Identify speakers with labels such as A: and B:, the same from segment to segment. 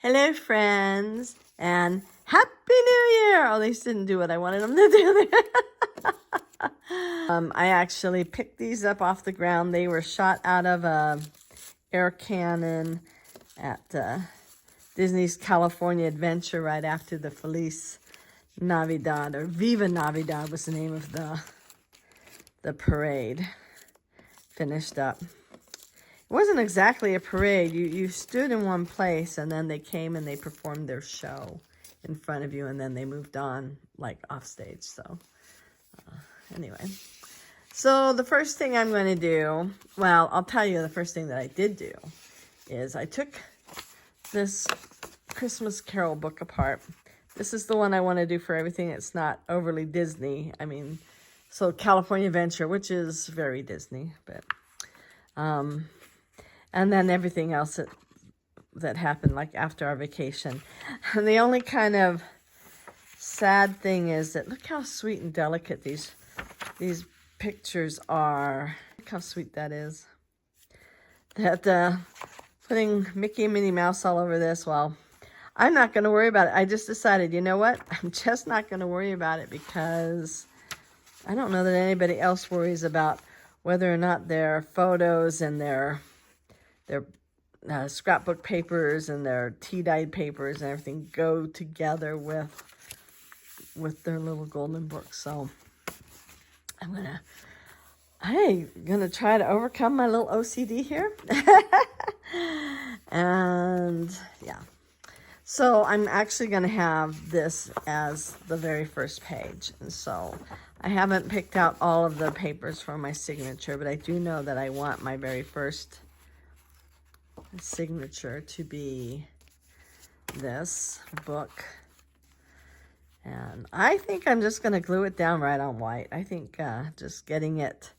A: Hello, friends, and Happy New Year! Oh, they didn't do what I wanted them to do there. I actually picked these up off the ground. They were shot out of a air cannon at Disney's California Adventure right after the Feliz Navidad, or Viva Navidad was the name of the parade. Finished up. It wasn't exactly a parade. You stood in one place, and then they came and they performed their show in front of you, and then they moved on, like, off stage. So, anyway. So, the first thing I'm going to do, well, I'll tell you the first thing that I did do is I took this Christmas Carol book apart. This is the one I want to do for everything that's not overly Disney. I mean, so California Adventure, which is very Disney, but... and then everything else that happened, like after our vacation. And the only kind of sad thing is that look how sweet and delicate these pictures are. Look how sweet that is. That putting Mickey and Minnie Mouse all over this, well, I'm not going to worry about it. I just decided, you know what? I'm just not going to worry about it because I don't know that anybody else worries about whether or not their photos and their scrapbook papers and their tea-dyed papers and everything go together with their little golden book. So I'm gonna try to overcome my little OCD here. And yeah. So I'm actually gonna have this as the very first page. And so I haven't picked out all of the papers for my signature, but I do know that I want my very first signature to be this book. And I think I'm just going to glue it down right on white. I think just getting it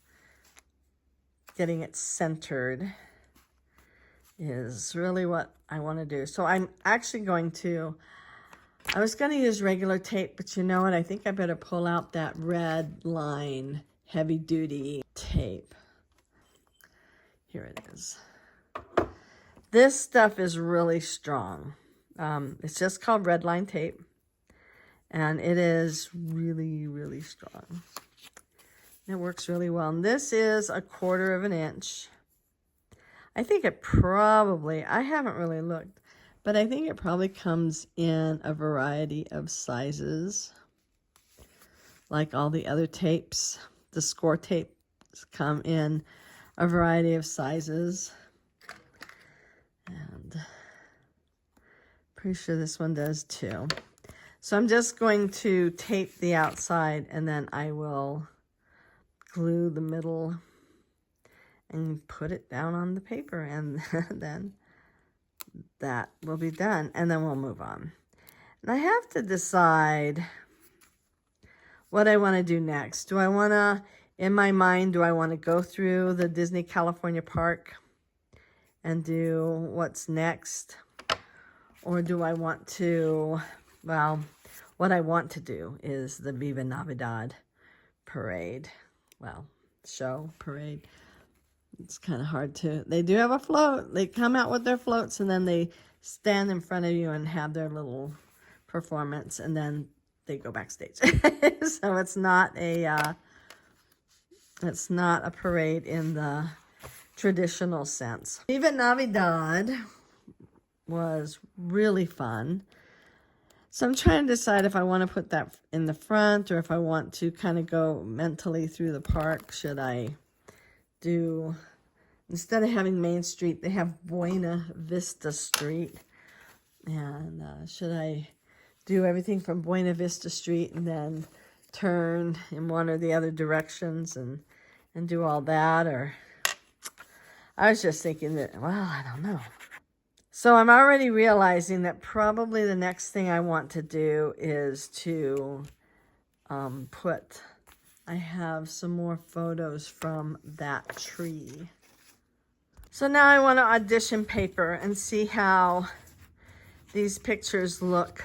A: centered is really what I want to do. So I'm actually going to, I was going to use regular tape, but you know what? I think I better pull out that red line heavy duty tape. Here it is. This stuff is really strong. It's just called red line tape. And it is really, really strong. It works really well. And this is 1/4 of an inch. I think it probably, I haven't really looked, but I think it probably comes in a variety of sizes. Like all the other tapes. The score tapes come in a variety of sizes. And pretty sure this one does too. So I'm just going to tape the outside, and then I will glue the middle and put it down on the paper, and then that will be done, and then we'll move on. And I have to decide what I want to do next. Do I want to, in my mind, do I want to go through the Disney California Park and do what's next? Or do I want to, well, what I want to do is the Viva Navidad parade. Well, show, parade. It's kind of hard to, they do have a float. They come out with their floats, and then they stand in front of you and have their little performance, and then they go backstage. So it's not a parade in the traditional sense. Viva Navidad was really fun. So I'm trying to decide if I want to put that in the front or if I want to kind of go mentally through the park. Should I do, instead of having Main Street, they have Buena Vista Street. And should I do everything from Buena Vista Street and then turn in one or the other directions and do all that? Or I was just thinking that, well, I don't know. So I'm already realizing that probably the next thing I want to do is to I have some more photos from that tree. So now I want to audition paper and see how these pictures look.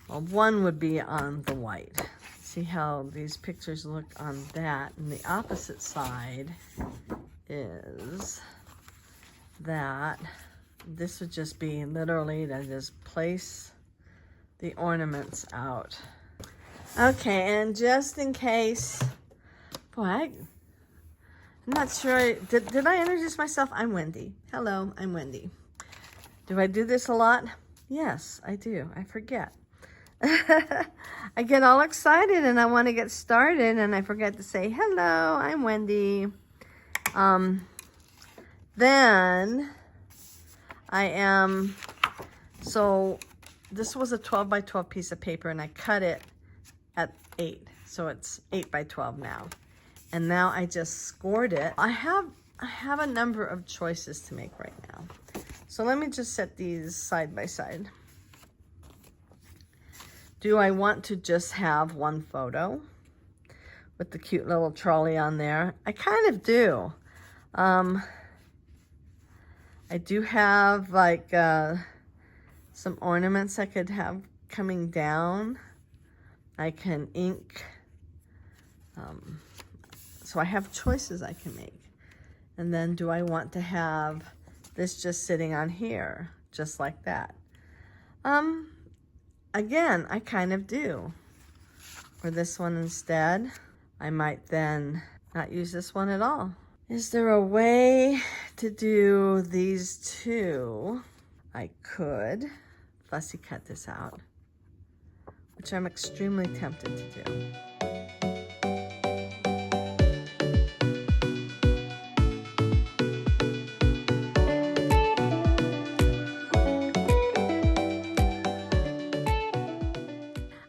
A: Well, one would be on the white. See how these pictures look on that. And the opposite side is that This would just be literally to just place the ornaments out. Okay, and just in case, boy, I'm not sure, did I introduce myself? I'm Wendy. Hello, I'm Wendy. Do I do this a lot? Yes, I do. I forget. I get all excited and I want to get started and I forget to say, hello, I'm Wendy. Then I am, so this was a 12 by 12 piece of paper and I cut it at 8. So it's 8 by 12 now. And now I just scored it. I have a number of choices to make right now. So let me just set these side by side. Do I want to just have one photo with the cute little trolley on there? I kind of do. I do have like some ornaments I could have coming down. I can ink. So I have choices I can make. And then do I want to have this just sitting on here, just like that? Again, I kind of do. For this one instead, I might then not use this one at all. Is there a way to do these two? I could fussy cut this out, which I'm extremely tempted to do.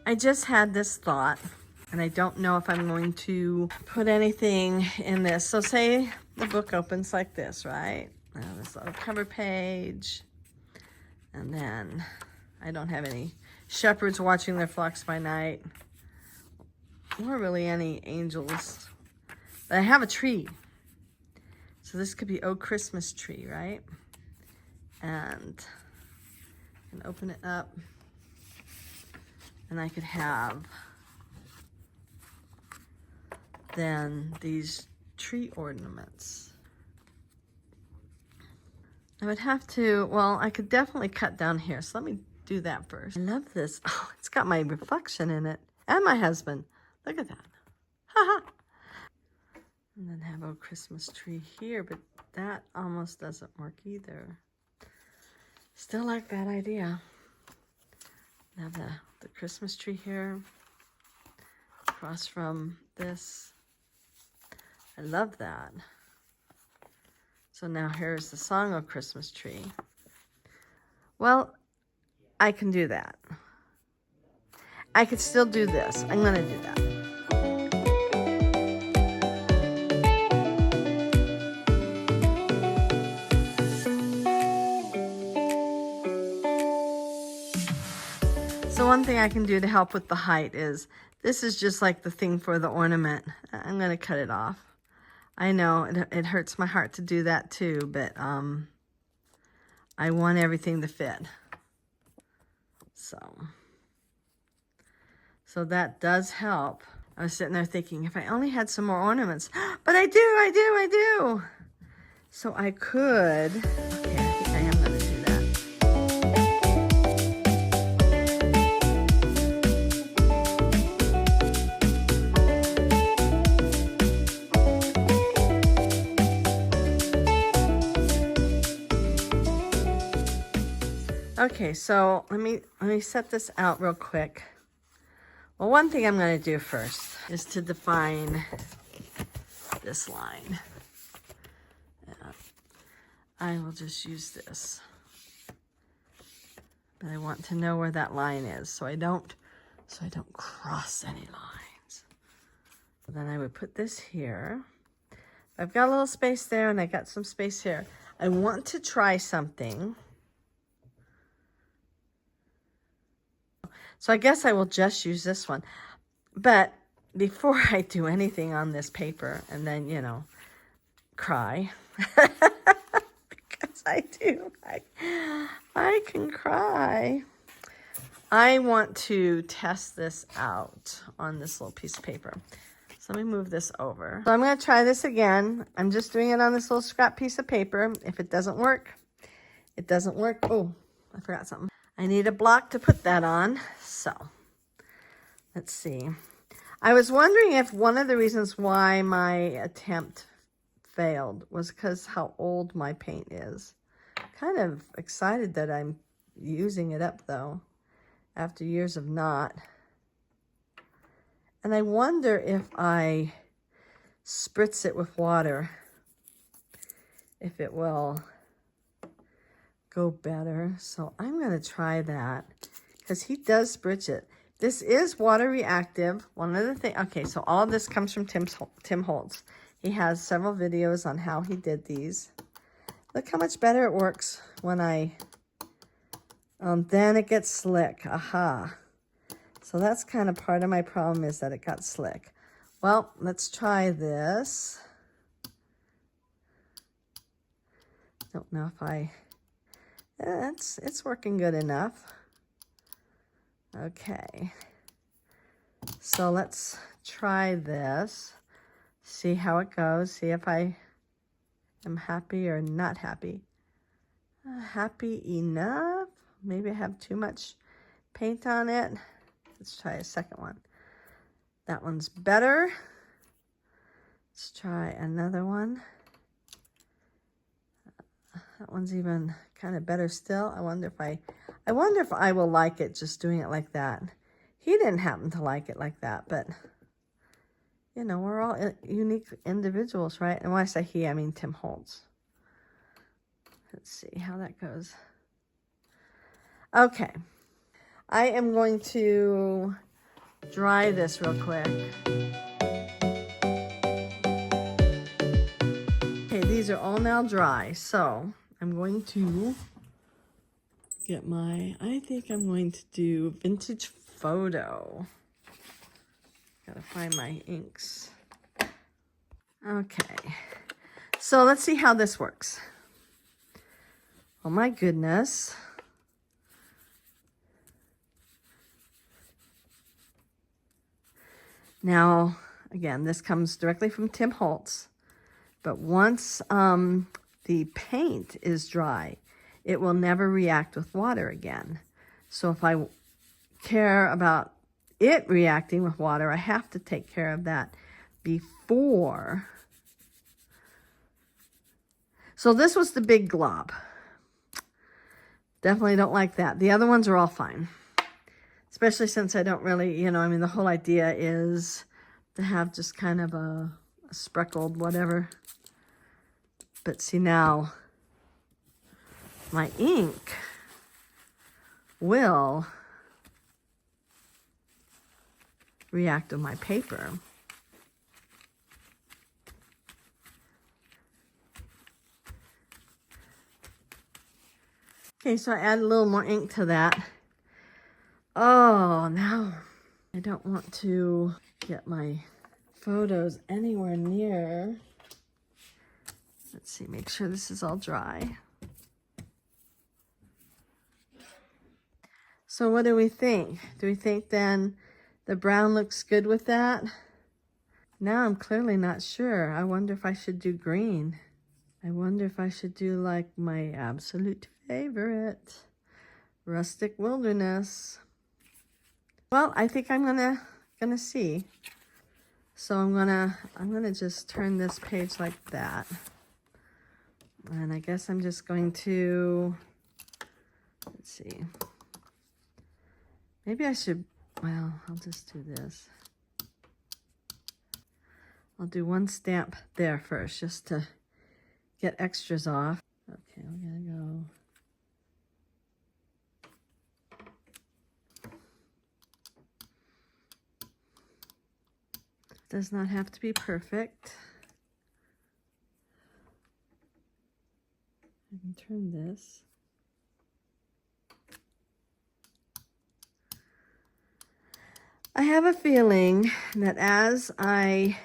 A: I just had this thought, and I don't know if I'm going to put anything in this. So say the book opens like this, right? This little cover page. And then I don't have any shepherds watching their flocks by night, or really any angels. But I have a tree. So this could be, oh, Christmas tree, right? And I can open it up. And I could have then these tree ornaments. I would have to, well, I could definitely cut down here. So let me do that first. I love this. Oh, it's got my reflection in it. And my husband. Look at that. Ha ha. And then have a Christmas tree here, but that almost doesn't work either. Still like that idea. Now the Christmas tree here, across from this. I love that. So now here's the song of Christmas tree. Well, I can do that. I could still do this. I'm going to do that. So one thing I can do to help with the height is, this is just like the thing for the ornament. I'm going to cut it off. I know it hurts my heart to do that too, but I want everything to fit. So that does help. I was sitting there thinking, if I only had some more ornaments, but I do. So I could, okay, I think I am going to do that. Okay, so let me set this out real quick. Well, one thing I'm going to do first is to define this line. I will just use this. But I want to know where that line is so I don't cross any lines. So then I would put this here. I've got a little space there and I got some space here. I want to try something. So I guess I will just use this one. But before I do anything on this paper and then, you know, cry, because I do, I can cry. I want to test this out on this little piece of paper. So let me move this over. So I'm going to try this again. I'm just doing it on this little scrap piece of paper. If it doesn't work, it doesn't work. Oh, I forgot something. I need a block to put that on. So let's see. I was wondering if one of the reasons why my attempt failed was because how old my paint is. Kind of excited that I'm using it up though, after years of not. And I wonder if I spritz it with water, if it will go better. So I'm going to try that because he does spritz it. This is water reactive. One of the things, okay, so all of this comes from Tim Holtz. He has several videos on how he did these. Look how much better it works when I, then it gets slick. Aha. So that's kind of part of my problem, is that it got slick. Well, let's try this. Don't know if it's working good enough. Okay. So let's try this. See how it goes. See if I am happy or not happy. Happy enough. Maybe I have too much paint on it. Let's try a second one. That one's better. Let's try another one. That one's even kind of better still. I wonder if I will like it just doing it like that. He didn't happen to like it like that, but you know, we're all unique individuals, right? And when I say he, I mean Tim Holtz. Let's see how that goes. Okay. I am going to dry this real quick. Okay, these are all now dry, so I'm going to get I think I'm going to do vintage photo. Gotta find my inks. Okay, so let's see how this works. Oh my goodness. Now, again, this comes directly from Tim Holtz, but once the paint is dry, it will never react with water again. So if I care about it reacting with water, I have to take care of that before. So this was the big glob. Definitely don't like that. The other ones are all fine. Especially since I don't really, you know, I mean, the whole idea is to have just kind of a spreckled whatever. But see now, my ink will react with my paper. Okay, so I add a little more ink to that. Oh, now I don't want to get my photos anywhere near. Let's see, make sure this is all dry. So what do we think? Do we think then the brown looks good with that? Now I'm clearly not sure. I wonder if I should do green. I wonder if I should do like my absolute favorite, Rustic Wilderness. Well, I think I'm gonna see. So I'm gonna just turn this page like that. And I guess I'm just going to, let's see. Maybe I should, well, I'll just do this. I'll do one stamp there first, just to get extras off. Okay, we're gonna go. Does not have to be perfect. I can turn this. I have a feeling that as I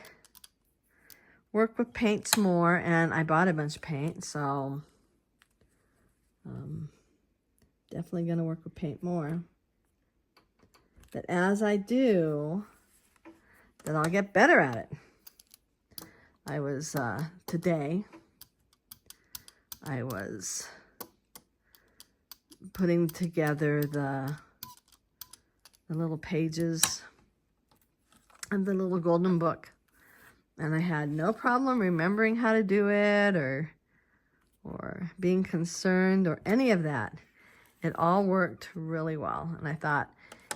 A: work with paints more, and I bought a bunch of paint, so definitely going to work with paint more, that as I do, that I'll get better at it. I was, today, I was putting together the little pages of the little golden book. And I had no problem remembering how to do it or being concerned or any of that. It all worked really well. And I thought,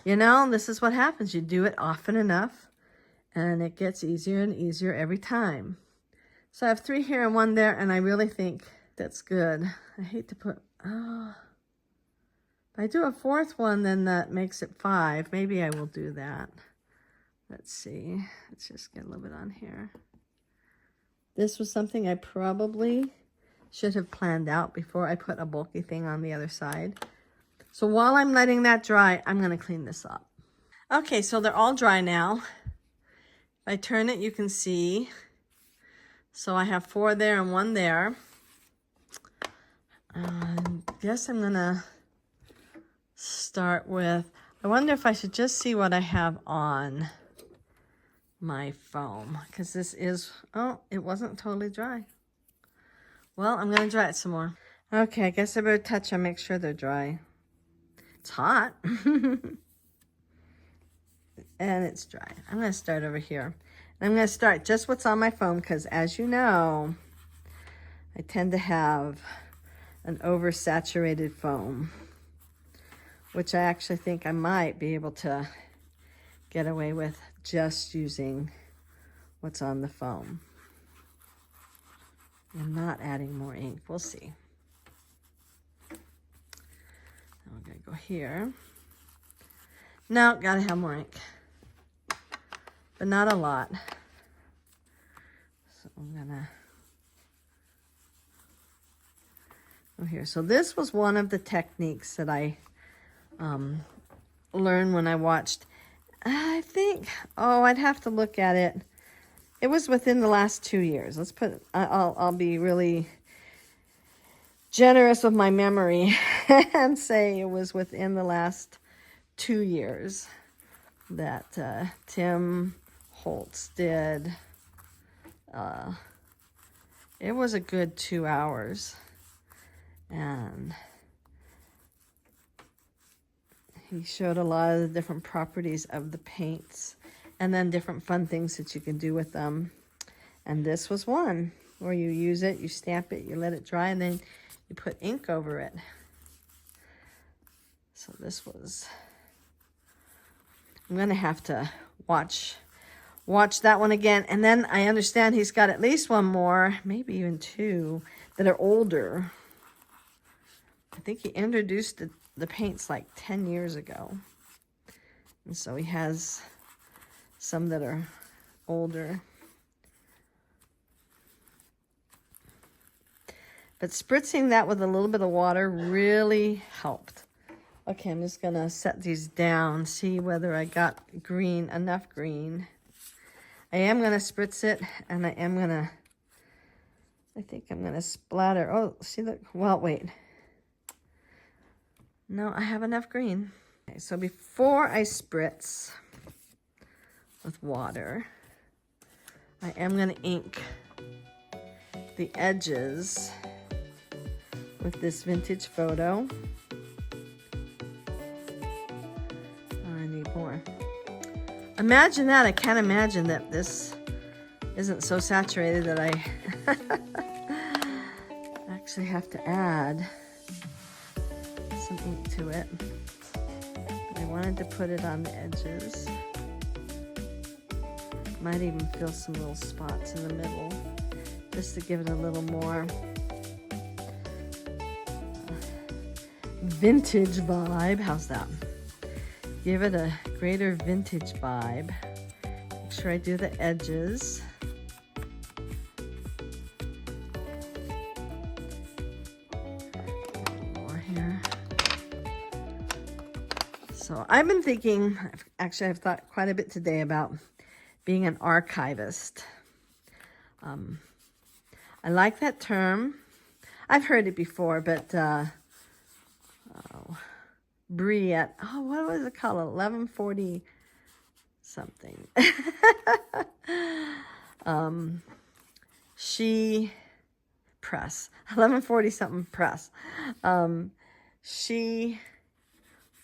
A: you know, this is what happens. You do it often enough and it gets easier and easier every time. So I have 3 here and 1 there, and I really think that's good. I hate to put, if I do a 4th one, then that makes it 5. Maybe I will do that. Let's see. Let's just get a little bit on here. This was something I probably should have planned out before I put a bulky thing on the other side. So while I'm letting that dry, I'm going to clean this up. Okay, so they're all dry now. If I turn it, you can see. So I have 4 there and 1 there. I guess I'm going to start with, I wonder if I should just see what I have on my foam. Because this is, oh, it wasn't totally dry. Well, I'm going to dry it some more. Okay, I guess I better touch them, make sure they're dry. It's hot. And it's dry. I'm going to start over here. And I'm going to start just what's on my foam because, as you know, I tend to have an oversaturated foam, which I actually think I might be able to get away with just using what's on the foam and not adding more ink. We'll see. Now we're going to go here. No, got to have more ink, but not a lot. So I'm going to go here. So this was one of the techniques that I learned when I watched, I think, oh, I'd have to look at it. It was within the last 2 years. Let's put, I'll be really generous with my memory and say it was within the last 2 years that Tim Holtz did. It was a good 2 hours. And he showed a lot of the different properties of the paints and then different fun things that you can do with them. And this was one where you use it, you stamp it, you let it dry, and then you put ink over it. So this was, I'm gonna have to watch that one again. And then I understand he's got at least 1 more, maybe even 2, that are older. I think he introduced the paints like 10 years ago. And so he has some that are older. But spritzing that with a little bit of water really helped. Okay, I'm just gonna set these down, see whether I got green, enough green. I am gonna spritz it, and I think I'm gonna splatter. Oh, see that? Well, wait. No, I have enough green. Okay, so before I spritz with water, I am going to ink the edges with this vintage photo. Oh, I need more. Imagine that. I can't imagine that this isn't so saturated that I actually have to add some ink to it. I wanted to put it on the edges. Might even fill some little spots in the middle just to give it a little more vintage vibe. How's that? Give it a greater vintage vibe. Make sure I do the edges. So I've been thinking, actually I've thought quite a bit today about being an archivist. I like that term. I've heard it before, but Brie at, oh, what was it called? 1140 something. She press, 1140 something press. she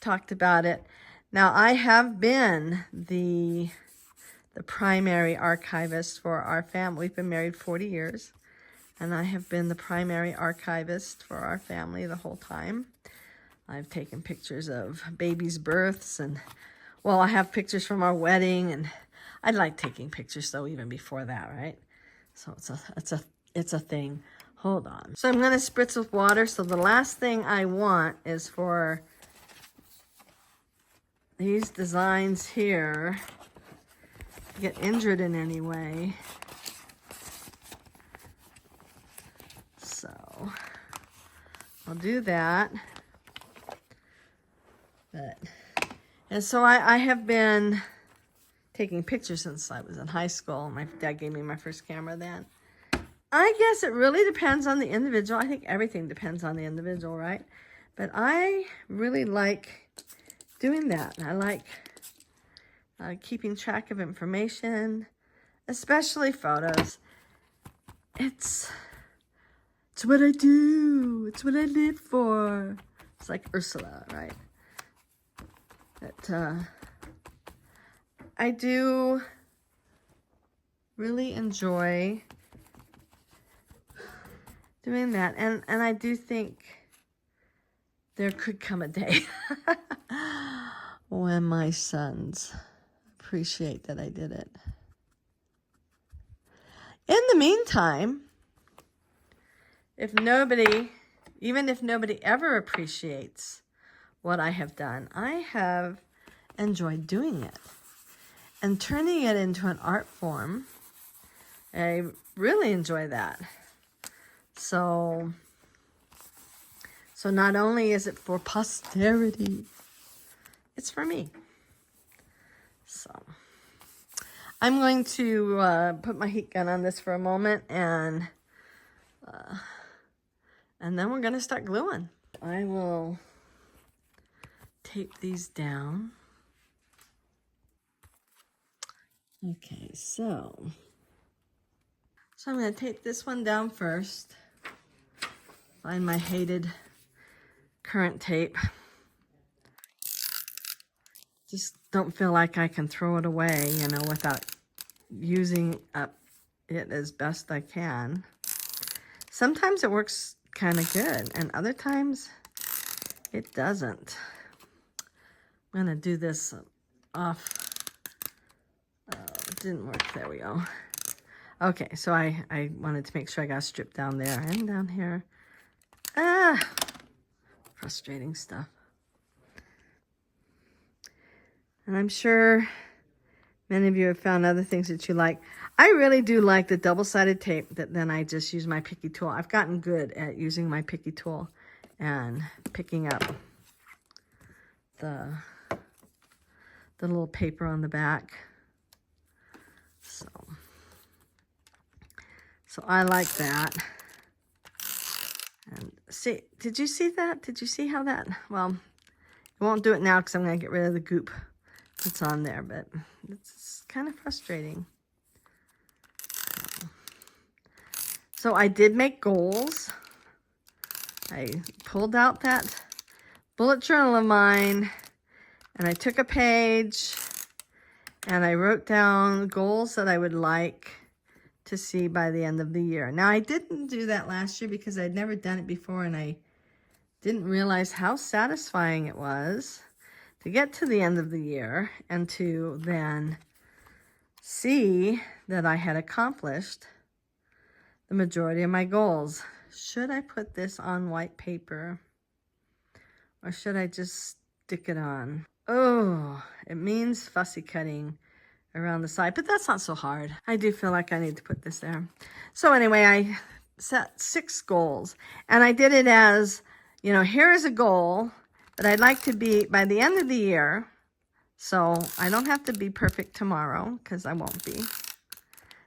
A: talked about it. Now, I have been the primary archivist for our family. We've been married 40 years, and I have been the primary archivist for our family the whole time. I've taken pictures of babies' births, and, well, I have pictures from our wedding, and I like taking pictures, though, even before that, right? So it's a thing. Hold on. So I'm going to spritz with water. So the last thing I want is for these designs here to get injured in any way. So I'll do that. And so I have been taking pictures since I was in high school. My dad gave me my first camera then. I guess it really depends on the individual. I think everything depends on the individual, right? But I really like doing that. I like keeping track of information, especially photos. It's what I do. It's what I live for. It's like Ursula, right? But I do really enjoy doing that, and I do think there could come a day when my sons appreciate that I did it. In the meantime, even if nobody ever appreciates what I have done, I have enjoyed doing it and turning it into an art form. I really enjoy that. So not only is it for posterity, it's for me. So I'm going to put my heat gun on this for a moment, and then we're going to start gluing. I will tape these down. Okay, so I'm going to tape this one down first. Find my hated current tape. Just don't feel like I can throw it away, you know, without using up it as best I can. Sometimes it works kind of good, and other times it doesn't. I'm going to do this off. It didn't work. There we go. Okay, so I wanted to make sure I got stripped down there and down here. Frustrating stuff. And I'm sure many of you have found other things that you like. I really do like the double-sided tape that then I just use my picky tool. I've gotten good at using my picky tool and picking up the little paper on the back. So I like that. And see, did you see that? Did you see how that, well, I won't do it now because I'm going to get rid of the goop that's on there, but it's kind of frustrating. So I did make goals. I pulled out that bullet journal of mine, and I took a page, and I wrote down goals that I would like to see by the end of the year. Now, I didn't do that last year because I'd never done it before, and I didn't realize how satisfying it was to get to the end of the year and to then see that I had accomplished the majority of my goals. Should I put this on white paper, or should I just stick it on? Oh, it means fussy cutting around the side, but that's not so hard. I do feel like I need to put this there. So anyway, I set 6 goals, and I did it as, you know, here is a goal that I'd like to be by the end of the year. So I don't have to be perfect tomorrow, because I won't be.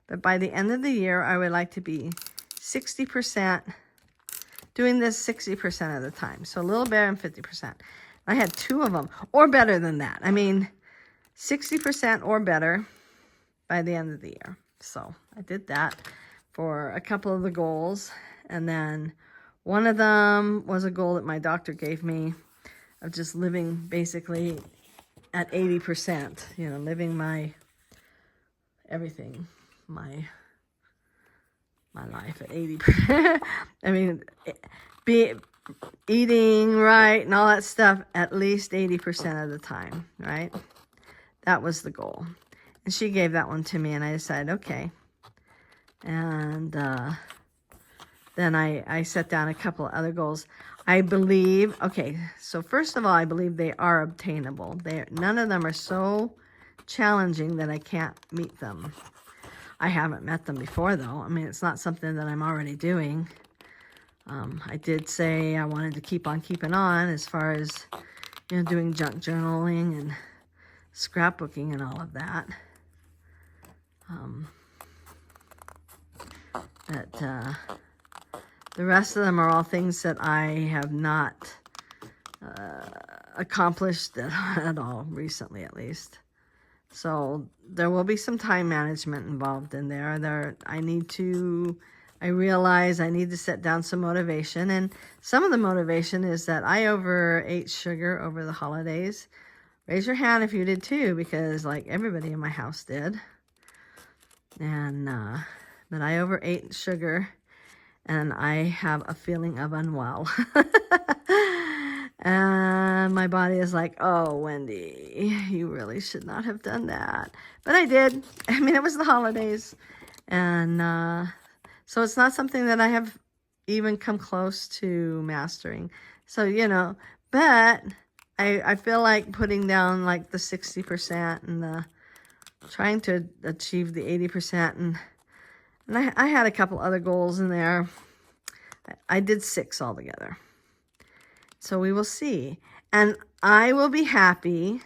A: But by the end of the year, I would like to be 60%, doing this 60% of the time. So a little better than 50%. I had 2 of them, or better than that. I mean, 60% or better by the end of the year. So I did that for a couple of the goals. And then One of them was a goal that my doctor gave me of just living basically at 80%, you know, living my everything, my life at 80%. I mean, be eating right and all that stuff at least 80% of the time, right? That was the goal. And she gave that one to me, and I decided, okay. And then I set down a couple of other goals. I believe, okay, so first of all, I believe they are obtainable. None of them are so challenging that I can't meet them. I haven't met them before, though. I mean, it's not something that I'm already doing. I did say I wanted to keep on keeping on as far as, you know, doing junk journaling and scrapbooking and all of that. But the rest of them are all things that I have not accomplished at all recently, at least. So there will be some time management involved in there. I realize I need to set down some motivation. And some of the motivation is that I overate sugar over the holidays. Raise your hand if you did too, because like everybody in my house did. And but I overate sugar, and I have a feeling of unwell. And my body is like, oh, Wendy, you really should not have done that. But I did. I mean, it was the holidays. And so it's not something that I have even come close to mastering. So, you know, but I feel like putting down like the 60% and trying to achieve the 80%. And I had a couple other goals in there. I did 6 altogether. So we will see. And I will be happy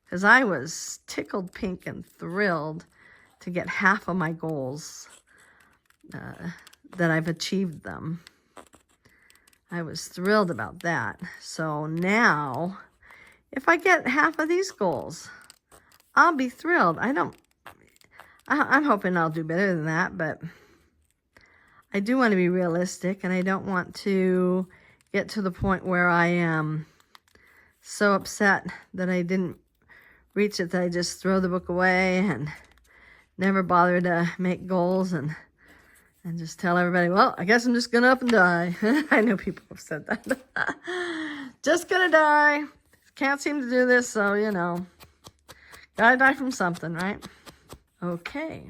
A: because I was tickled pink and thrilled to get half of my goals that I've achieved them. I was thrilled about that. So now, if I get half of these goals, I'll be thrilled. I'm hoping I'll do better than that, but I do want to be realistic, and I don't want to get to the point where I am so upset that I didn't reach it that I just throw the book away and never bother to make goals and just tell everybody, well, I guess I'm just going to up and die. I know people have said that. Just going to die. Can't seem to do this, so, you know, gotta die from something, right? Okay.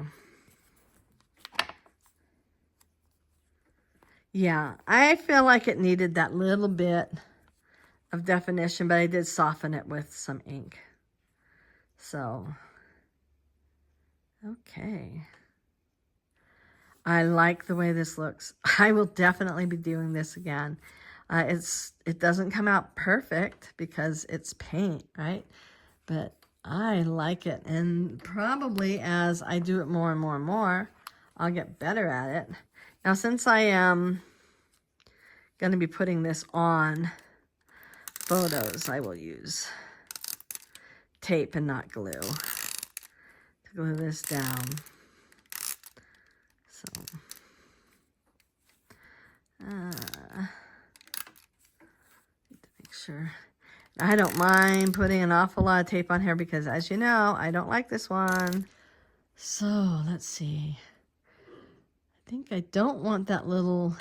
A: Yeah, I feel like it needed that little bit of definition, but I did soften it with some ink. So, okay. I like the way this looks. I will definitely be doing this again. It doesn't come out perfect because it's paint, right? But I like it. And probably as I do it more and more and more, I'll get better at it. Now, since I am going to be putting this on photos, I will use tape and not glue to glue this down. So, need to make sure. I don't mind putting an awful lot of tape on here because, as you know, I don't like this one. So, let's see. I think I don't want that little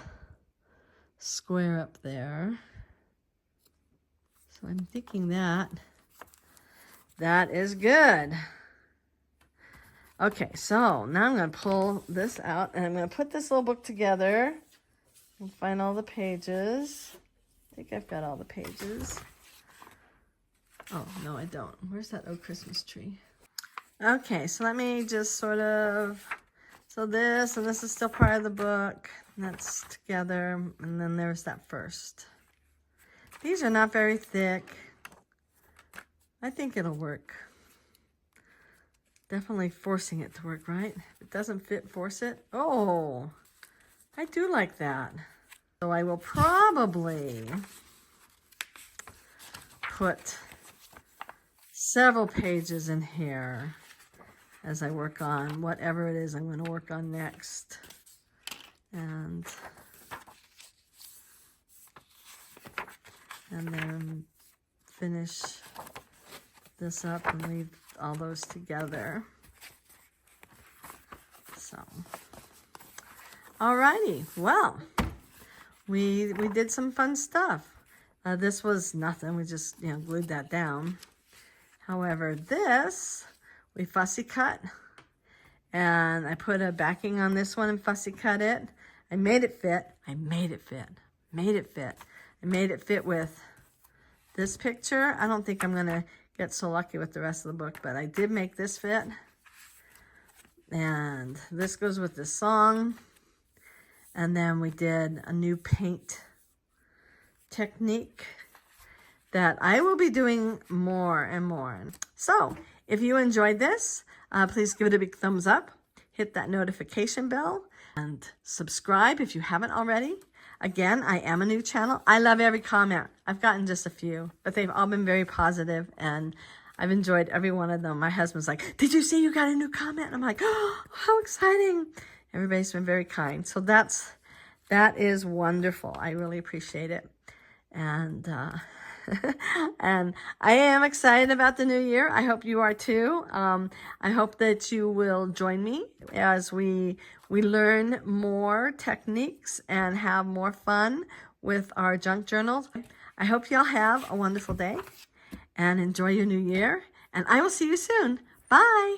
A: square up there. So I'm thinking that is good. Okay, so now I'm going to pull this out and I'm going to put this little book together and find all the pages. I think I've got all the pages. Oh, no, I don't. Where's that old Christmas tree? Okay, so let me just sort of, so this and this is still part of the book. And that's together, and then there's that first. These are not very thick. I think it'll work. Definitely forcing it to work, right? If it doesn't fit, force it. Oh, I do like that. So I will probably put several pages in here as I work on whatever it is I'm going to work on next. And and then finish this up and leave all those together. So, alrighty, well, we did some fun stuff. This was nothing, we just, you know, glued that down. However, this, we fussy cut, and I put a backing on this one and fussy cut it. I made it fit, I made it fit with this picture. I don't think I'm gonna get so lucky with the rest of the book, but I did make this fit. And this goes with the song. And then we did a new paint technique that I will be doing more and more. So if you enjoyed this, please give it a big thumbs up, hit that notification bell, and subscribe if you haven't already. Again, I am a new channel. I love every comment. I've gotten just a few, but they've all been very positive, and I've enjoyed every one of them. My husband's like, did you see you got a new comment? And I'm like, oh, how exciting. Everybody's been very kind. So that is wonderful. I really appreciate it. And and I am excited about the new year. I hope you are too. I hope that you will join me as we learn more techniques and have more fun with our junk journals. I hope y'all have a wonderful day and enjoy your new year. And I will see you soon. Bye.